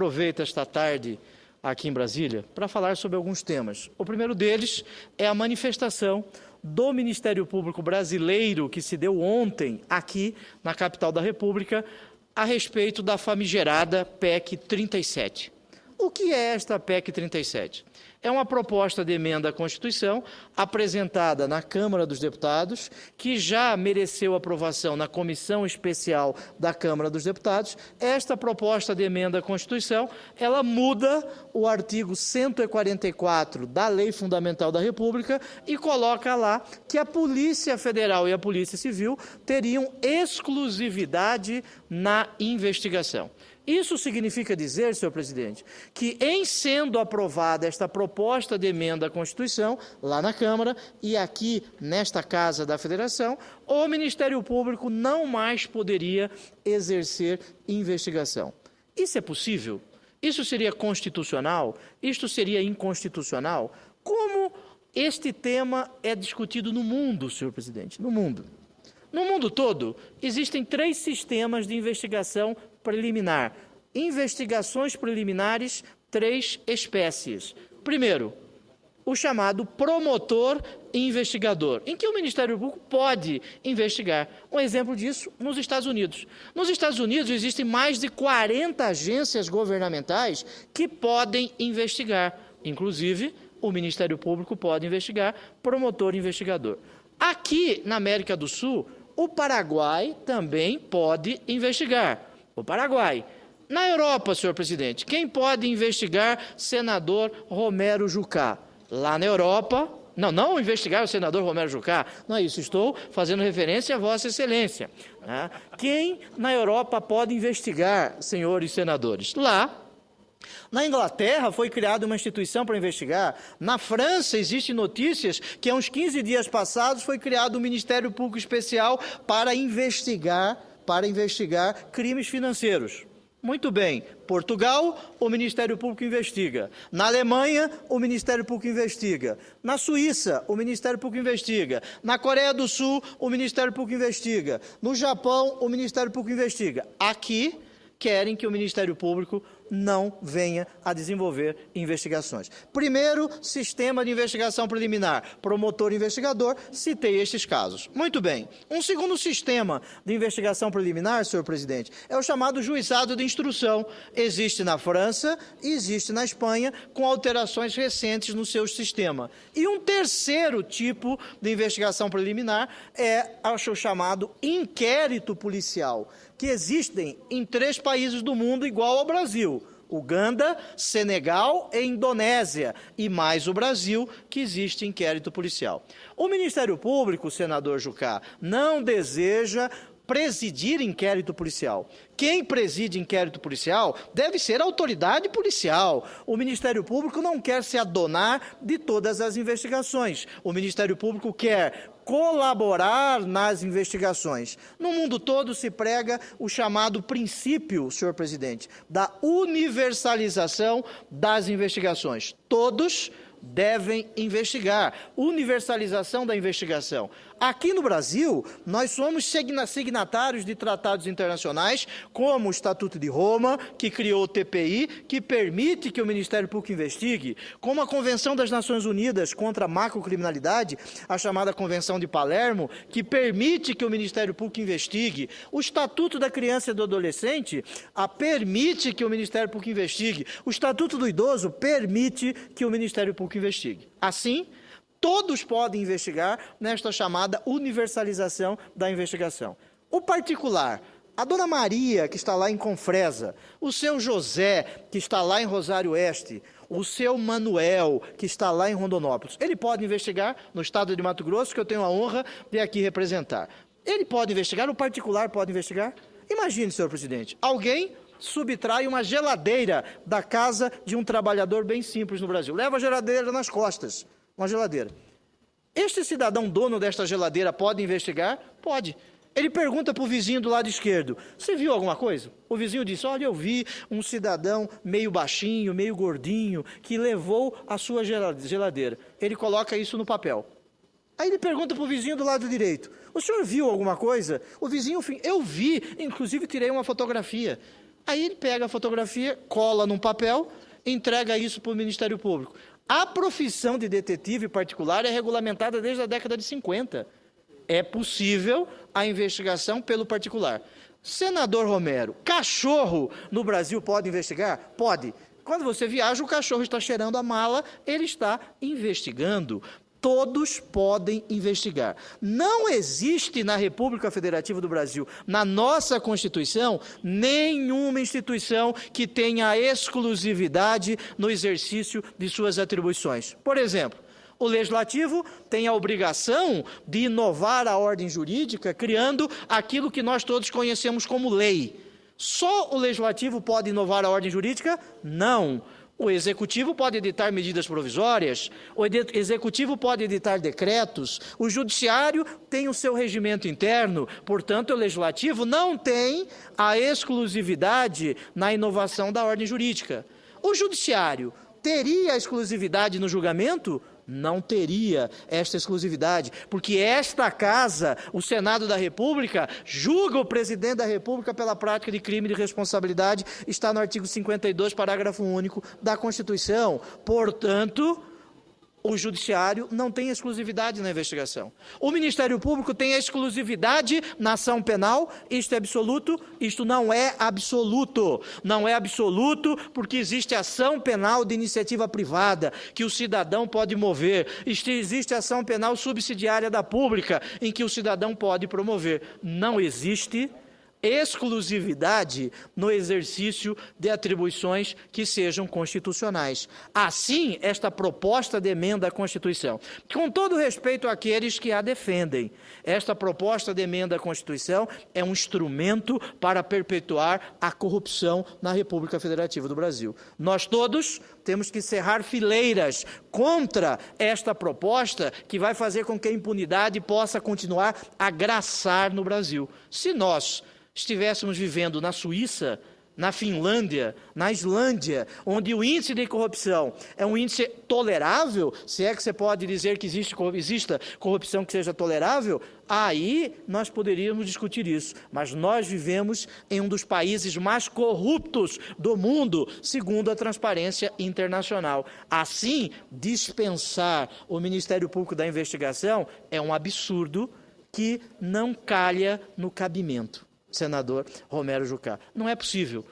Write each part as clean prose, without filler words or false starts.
aproveito esta tarde aqui em Brasília para falar sobre alguns temas. O primeiro deles é a manifestação do Ministério Público Brasileiro que se deu ontem aqui na capital da República a respeito da famigerada PEC 37. O que é esta PEC 37? É uma proposta de emenda à Constituição apresentada na Câmara dos Deputados, que já mereceu aprovação na Comissão Especial da Câmara dos Deputados. Esta proposta de emenda à Constituição, ela muda o artigo 144 da Lei Fundamental da República e coloca lá que a Polícia Federal e a Polícia Civil teriam exclusividade na investigação. Isso significa dizer, senhor presidente, que em sendo aprovada esta proposta de emenda à Constituição, lá na Câmara e aqui nesta Casa da Federação, o Ministério Público não mais poderia exercer investigação. Isso é possível? Isso seria constitucional? Isto seria inconstitucional? Como este tema é discutido no mundo, senhor presidente? No mundo. No mundo todo, existem 3 sistemas de investigação preliminar. Investigações preliminares, 3 espécies. Primeiro, o chamado promotor investigador, em que o Ministério Público pode investigar. Um exemplo disso nos Estados Unidos. Nos Estados Unidos existem mais de 40 agências governamentais que podem investigar. Inclusive, o Ministério Público pode investigar, promotor investigador. Aqui, na América do Sul, o Paraguai também pode investigar. O Paraguai. Na Europa, senhor presidente, quem pode investigar? Senador Romero Jucá. Lá na Europa, não investigar o senador Romero Jucá, não é isso, estou fazendo referência a Vossa Excelência. Né? Quem na Europa pode investigar, senhores senadores? Lá. Na Inglaterra foi criada uma instituição para investigar. Na França existem notícias que há uns 15 dias passados foi criado um Ministério Público Especial para investigar crimes financeiros. Muito bem. Portugal, o Ministério Público investiga. Na Alemanha, o Ministério Público investiga. Na Suíça, o Ministério Público investiga. Na Coreia do Sul, o Ministério Público investiga. No Japão, o Ministério Público investiga. Aqui, querem que o Ministério Público não venha a desenvolver investigações. Primeiro, sistema de investigação preliminar, promotor investigador, citei estes casos. Muito bem. Um segundo sistema de investigação preliminar, senhor presidente, é o chamado juizado de instrução. Existe na França e existe na Espanha, com alterações recentes no seu sistema. E um terceiro tipo de investigação preliminar é o chamado inquérito policial, que existem em 3 países do mundo igual ao Brasil: Uganda, Senegal e Indonésia, e mais o Brasil, que existe inquérito policial. O Ministério Público, senador Jucá, não deseja presidir inquérito policial. Quem preside inquérito policial deve ser a autoridade policial. O Ministério Público não quer se adonar de todas as investigações. O Ministério Público quer colaborar nas investigações. No mundo todo se prega o chamado princípio, senhor presidente, da universalização das investigações. Todos devem investigar. Universalização da investigação. Aqui no Brasil, nós somos signatários de tratados internacionais, como o Estatuto de Roma, que criou o TPI, que permite que o Ministério Público investigue, como a Convenção das Nações Unidas contra a Macrocriminalidade, a chamada Convenção de Palermo, que permite que o Ministério Público investigue, o Estatuto da Criança e do Adolescente permite que o Ministério Público investigue, o Estatuto do Idoso permite que o Ministério Público investigue. Assim, todos podem investigar nesta chamada universalização da investigação. O particular, a dona Maria, que está lá em Confresa, o seu José, que está lá em Rosário Oeste, o seu Manuel, que está lá em Rondonópolis, ele pode investigar no estado de Mato Grosso, que eu tenho a honra de aqui representar. Ele pode investigar, o particular pode investigar? Imagine, senhor presidente, alguém subtrai uma geladeira da casa de um trabalhador bem simples no Brasil. Leva a geladeira nas costas. Uma geladeira. Este cidadão dono desta geladeira pode investigar? Pode. Ele pergunta para o vizinho do lado esquerdo: você viu alguma coisa? O vizinho disse: olha, eu vi um cidadão meio baixinho, meio gordinho, que levou a sua geladeira. Ele coloca isso no papel. Aí ele pergunta para o vizinho do lado direito: o senhor viu alguma coisa? O vizinho, eu vi, inclusive tirei uma fotografia. Aí ele pega a fotografia, cola num papel, entrega isso para o Ministério Público. A profissão de detetive particular é regulamentada desde a década de 50. É possível a investigação pelo particular. Senador Romero, cachorro no Brasil pode investigar? Pode. Quando você viaja, o cachorro está cheirando a mala, ele está investigando. Todos podem investigar. Não existe na República Federativa do Brasil, na nossa Constituição, nenhuma instituição que tenha exclusividade no exercício de suas atribuições. Por exemplo, o Legislativo tem a obrigação de inovar a ordem jurídica, criando aquilo que nós todos conhecemos como lei. Só o Legislativo pode inovar a ordem jurídica? Não. O Executivo pode editar medidas provisórias, o Executivo pode editar decretos, o Judiciário tem o seu regimento interno, portanto, o Legislativo não tem a exclusividade na inovação da ordem jurídica. O Judiciário teria a exclusividade no julgamento? Não teria esta exclusividade, porque esta casa, o Senado da República, julga o presidente da República pela prática de crime de responsabilidade, está no artigo 52, parágrafo único da Constituição. Portanto, o Judiciário não tem exclusividade na investigação. O Ministério Público tem a exclusividade na ação penal. Isto é absoluto? Isto não é absoluto. Não é absoluto porque existe ação penal de iniciativa privada que o cidadão pode mover. Existe ação penal subsidiária da pública em que o cidadão pode promover. Não existe exclusividade no exercício de atribuições que sejam constitucionais. Assim, esta proposta de emenda à Constituição, com todo respeito àqueles que a defendem, esta proposta de emenda à Constituição é um instrumento para perpetuar a corrupção na República Federativa do Brasil. Nós todos temos que cerrar fileiras contra esta proposta que vai fazer com que a impunidade possa continuar a graçar no Brasil. Se nós estivéssemos vivendo na Suíça, na Finlândia, na Islândia, onde o índice de corrupção é um índice tolerável, se é que você pode dizer que exista corrupção que seja tolerável, aí nós poderíamos discutir isso. Mas nós vivemos em um dos países mais corruptos do mundo, segundo a Transparência Internacional. Assim, dispensar o Ministério Público da investigação é um absurdo que não calha no cabimento. Senador Romero Jucá. Não é possível.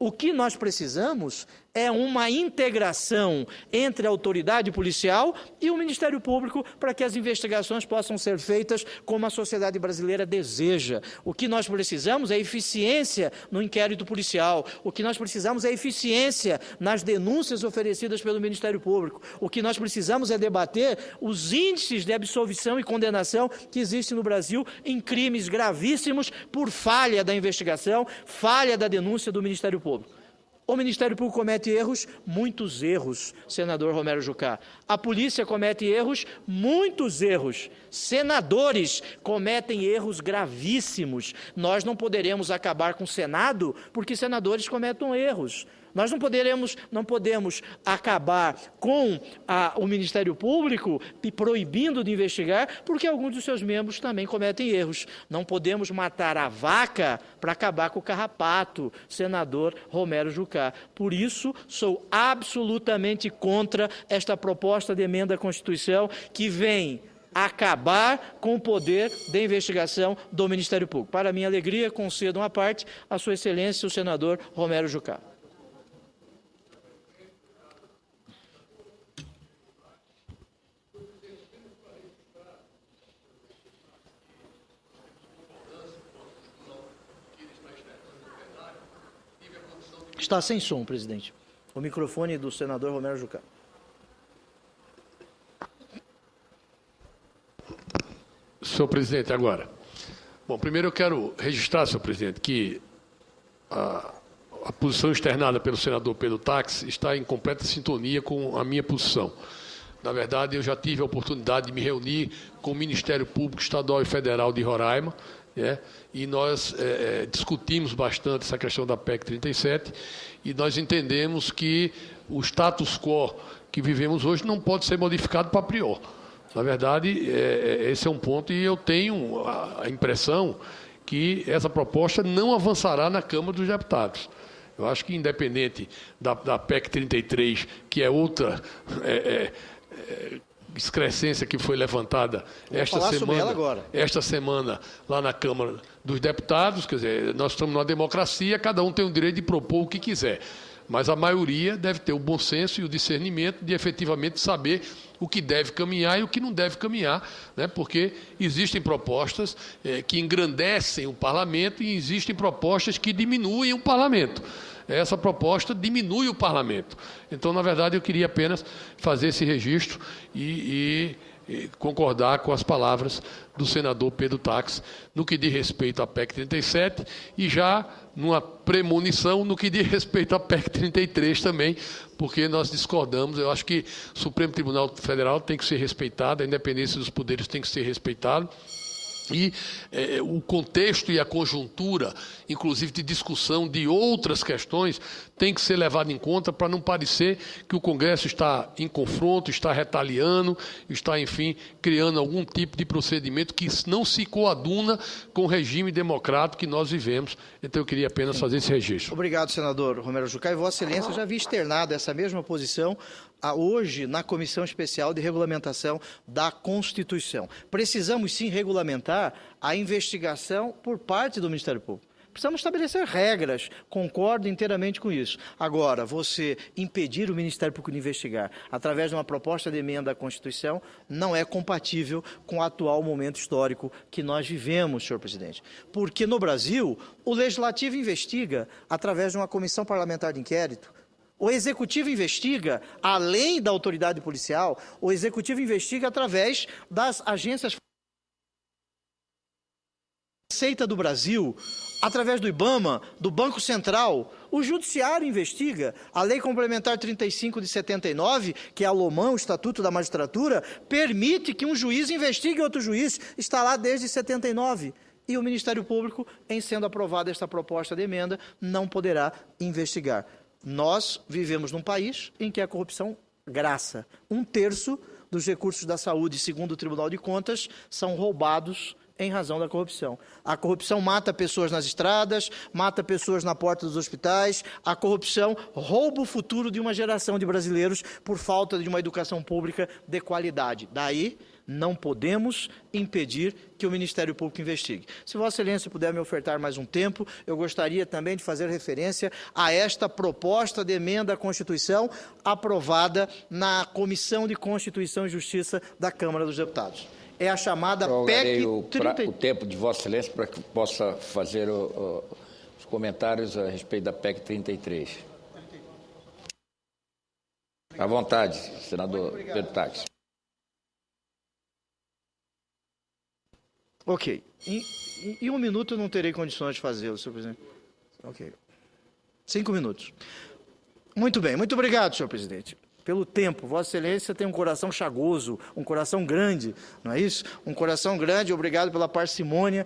O que nós precisamos é uma integração entre a autoridade policial e o Ministério Público para que as investigações possam ser feitas como a sociedade brasileira deseja. O que nós precisamos é eficiência no inquérito policial. O que nós precisamos é eficiência nas denúncias oferecidas pelo Ministério Público. O que nós precisamos é debater os índices de absolvição e condenação que existem no Brasil em crimes gravíssimos por falha da investigação, falha da denúncia do Ministério Público. O Ministério Público comete erros, muitos erros, senador Romero Jucá. A polícia comete erros, muitos erros. Senadores cometem erros gravíssimos. Nós não poderemos acabar com o Senado porque senadores cometem erros. Nós não podemos acabar com o Ministério Público proibindo de investigar, porque alguns dos seus membros também cometem erros. Não podemos matar a vaca para acabar com o carrapato, senador Romero Jucá. Por isso, sou absolutamente contra esta proposta de emenda à Constituição que vem acabar com o poder de investigação do Ministério Público. Para minha alegria, concedo uma parte a Sua Excelência, o senador Romero Jucá. Está sem som, presidente. O microfone do senador Romero Jucá. Senhor presidente, agora. Bom, primeiro eu quero registrar, senhor presidente, que a posição externada pelo senador Pedro Táxi está em completa sintonia com a minha posição. Na verdade, eu já tive a oportunidade de me reunir com o Ministério Público Estadual e Federal de Roraima, e nós discutimos bastante essa questão da PEC 37 e nós entendemos que o status quo que vivemos hoje não pode ser modificado para prior. Na verdade, esse é um ponto e eu tenho a impressão que essa proposta não avançará na Câmara dos Deputados. Eu acho que, independente da PEC 33, que é outra excrescência que foi levantada esta semana lá na Câmara dos Deputados, quer dizer, nós estamos numa democracia, cada um tem o direito de propor o que quiser. Mas a maioria deve ter o bom senso e o discernimento de efetivamente saber o que deve caminhar e o que não deve caminhar, né? Porque existem propostas que engrandecem o parlamento e existem propostas que diminuem o parlamento. Essa proposta diminui o parlamento. Então, na verdade, eu queria apenas fazer esse registro e concordar com as palavras do senador Pedro Tax no que diz respeito à PEC 37 e já numa premonição no que diz respeito à PEC 33 também, porque nós discordamos. Eu acho que o Supremo Tribunal Federal tem que ser respeitado, a independência dos poderes tem que ser respeitada. E o contexto e a conjuntura, inclusive de discussão de outras questões, tem que ser levado em conta para não parecer que o Congresso está em confronto, está retaliando, está, enfim, criando algum tipo de procedimento que não se coaduna com o regime democrático que nós vivemos. Então, eu queria apenas fazer esse registro. Obrigado, senador Romero Jucá. E Vossa Excelência já havia externado essa mesma posição hoje na Comissão Especial de Regulamentação da Constituição. Precisamos, sim, regulamentar a investigação por parte do Ministério Público. Precisamos estabelecer regras, concordo inteiramente com isso. Agora, você impedir o Ministério Público de investigar através de uma proposta de emenda à Constituição não é compatível com o atual momento histórico que nós vivemos, senhor presidente. Porque no Brasil, o Legislativo investiga através de uma comissão parlamentar de inquérito. O Executivo investiga, além da autoridade policial, o Executivo investiga através das agências Receita do Brasil, através do IBAMA, do Banco Central. O Judiciário investiga. A Lei Complementar 35 de 79, que é a LOMAN, o Estatuto da Magistratura, permite que um juiz investigue outro juiz. Está lá desde 79. E o Ministério Público, em sendo aprovada esta proposta de emenda, não poderá investigar. Nós vivemos num país em que a corrupção graça. 1/3 dos recursos da saúde, segundo o Tribunal de Contas, são roubados em razão da corrupção. A corrupção mata pessoas nas estradas, mata pessoas na porta dos hospitais, a corrupção rouba o futuro de uma geração de brasileiros por falta de uma educação pública de qualidade. Daí, não podemos impedir que o Ministério Público investigue. Se Vossa Excelência puder me ofertar mais um tempo, eu gostaria também de fazer referência a esta proposta de emenda à Constituição aprovada na Comissão de Constituição e Justiça da Câmara dos Deputados. É a chamada PEC 30... o tempo de Vossa Excelência para que possa fazer os comentários a respeito da PEC 33. À vontade, senador Pedro Tax. Ok. Em 1 minuto eu não terei condições de fazê-lo, senhor presidente. Ok. 5 minutos. Muito bem. Muito obrigado, senhor presidente. Pelo tempo. Vossa Excelência tem um coração chagoso, um coração grande, não é isso? Um coração grande, obrigado pela parcimônia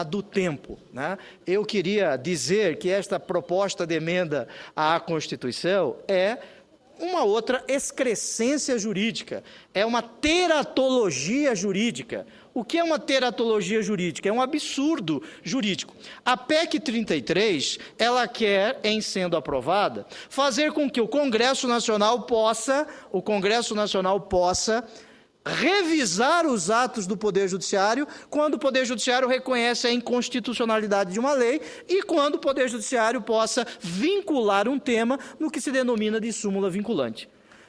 do tempo, né? Eu queria dizer que esta proposta de emenda à Constituição é uma outra excrescência jurídica, é uma teratologia jurídica. O que é uma teratologia jurídica? É um absurdo jurídico. A PEC 33, ela quer, em sendo aprovada, fazer com que o Congresso Nacional possa revisar os atos do Poder Judiciário quando o Poder Judiciário reconhece a inconstitucionalidade de uma lei e quando o Poder Judiciário possa vincular um tema no que se denomina de súmula vinculante.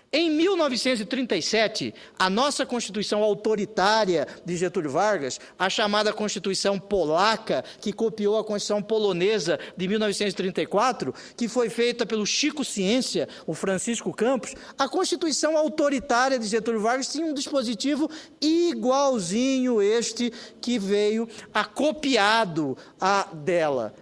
Em 1937, a nossa Constituição autoritária de Getúlio Vargas, a chamada Constituição Polaca, que copiou a Constituição Polonesa de 1934, que foi feita pelo Chico Ciência, o Francisco Campos, a Constituição autoritária de Getúlio Vargas tinha um dispositivo igualzinho este que veio copiado dela,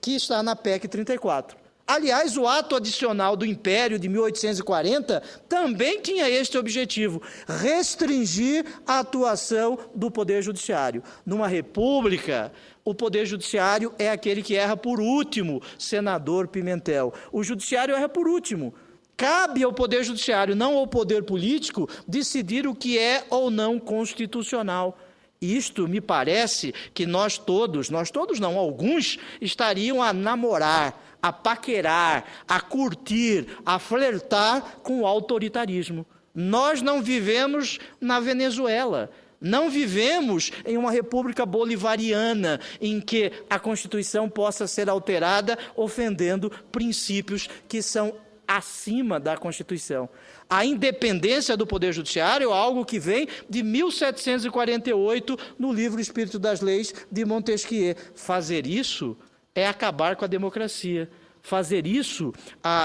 que está na PEC 34. Aliás, o ato adicional do Império de 1840 também tinha este objetivo, restringir a atuação do Poder Judiciário. Numa república, o Poder Judiciário é aquele que erra por último, senador Pimentel. O Judiciário erra por último. Cabe ao Poder Judiciário, não ao Poder Político, decidir o que é ou não constitucional. Isto me parece que nós todos não, alguns estariam a namorar, a paquerar, a curtir, a flertar com o autoritarismo. Nós não vivemos na Venezuela. Não vivemos em uma república bolivariana em que a Constituição possa ser alterada ofendendo princípios que são acima da Constituição. A independência do Poder Judiciário é algo que vem de 1748 no livro Espírito das Leis de Montesquieu. Fazer isso é acabar com a democracia. Fazer isso,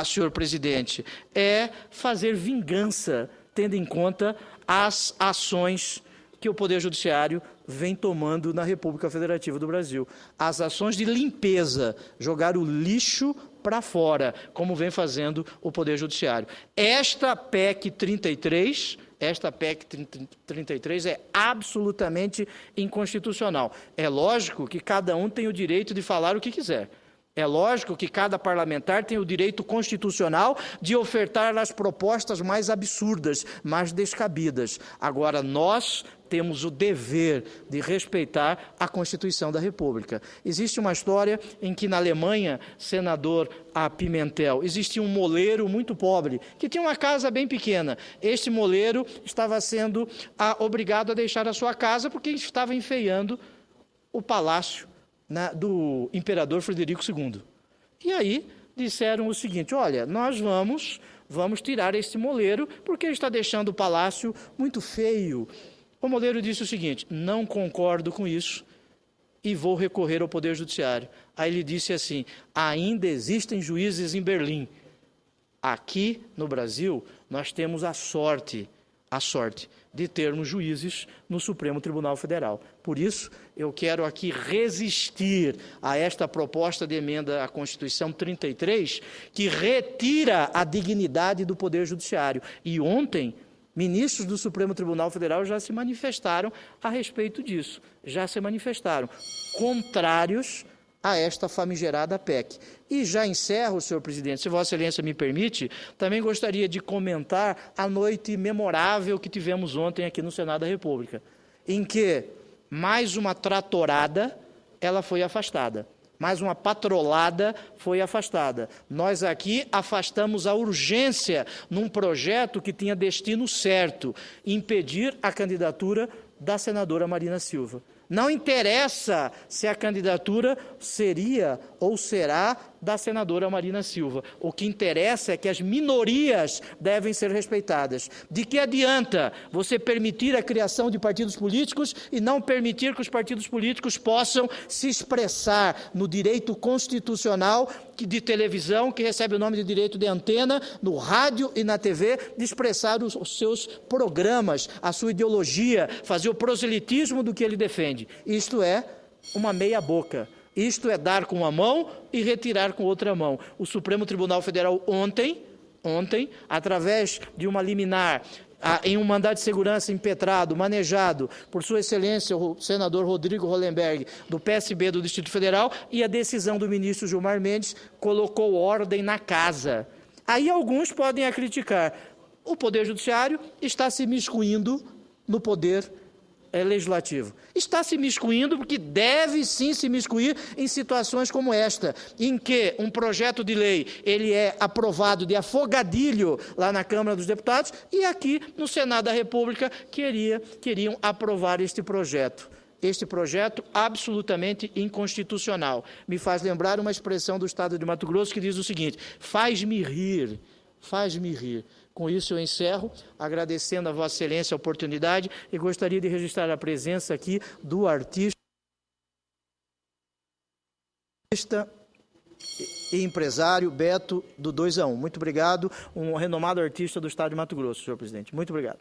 senhor presidente, é fazer vingança, tendo em conta as ações que o Poder Judiciário vem tomando na República Federativa do Brasil. As ações de limpeza, jogar o lixo para fora, como vem fazendo o Poder Judiciário. Esta PEC 33 é absolutamente inconstitucional. É lógico que cada um tem o direito de falar o que quiser. É lógico que cada parlamentar tem o direito constitucional de ofertar as propostas mais absurdas, mais descabidas. Agora, nós temos o dever de respeitar a Constituição da República. Existe uma história em que, na Alemanha, senador Pimentel, existia um moleiro muito pobre, que tinha uma casa bem pequena. Este moleiro estava sendo obrigado a deixar a sua casa porque estava enfeiando o palácio do imperador Frederico II. E aí disseram o seguinte: olha, nós vamos tirar este moleiro porque ele está deixando o palácio muito feio. O moleiro disse o seguinte: não concordo com isso e vou recorrer ao Poder Judiciário. Aí ele disse assim: ainda existem juízes em Berlim. Aqui no Brasil nós temos a sorte de termos juízes no Supremo Tribunal Federal. Por isso, eu quero aqui resistir a esta proposta de emenda à Constituição 33, que retira a dignidade do Poder Judiciário. E ontem, ministros do Supremo Tribunal Federal já se manifestaram a respeito disso, já se manifestaram contrários a esta famigerada PEC. E já encerro, senhor presidente, se Vossa Excelência me permite, também gostaria de comentar a noite memorável que tivemos ontem aqui no Senado da República, em que mais uma tratorada, ela foi afastada. Mais uma patrolada foi afastada. Nós aqui afastamos a urgência num projeto que tinha destino certo, impedir a candidatura da senadora Marina Silva. Não interessa se a candidatura seria ou será da senadora Marina Silva. O que interessa é que as minorias devem ser respeitadas. De que adianta você permitir a criação de partidos políticos e não permitir que os partidos políticos possam se expressar no direito constitucional de televisão, que recebe o nome de direito de antena, no rádio e na TV, de expressar os seus programas, a sua ideologia, fazer o proselitismo do que ele defende. Isto é uma meia-boca. Isto é dar com uma mão e retirar com outra mão. O Supremo Tribunal Federal ontem, através de uma liminar, em um mandado de segurança impetrado, manejado por Sua Excelência, o senador Rodrigo Hollenberg, do PSB do Distrito Federal, e a decisão do ministro Gilmar Mendes colocou ordem na casa. Aí alguns podem a criticar. O Poder Judiciário está se miscuindo no poder legislativo. Está se miscuindo porque deve sim se miscuir em situações como esta, em que um projeto de lei ele é aprovado de afogadilho lá na Câmara dos Deputados e aqui no Senado da República queriam aprovar este projeto. Este projeto absolutamente inconstitucional. Me faz lembrar uma expressão do Estado de Mato Grosso que diz o seguinte: faz-me rir, faz-me rir. Com isso eu encerro, agradecendo a Vossa Excelência a oportunidade e gostaria de registrar a presença aqui do artista e empresário Beto, do 2 a 1. Muito obrigado, um renomado artista do Estado de Mato Grosso, senhor presidente. Muito obrigado.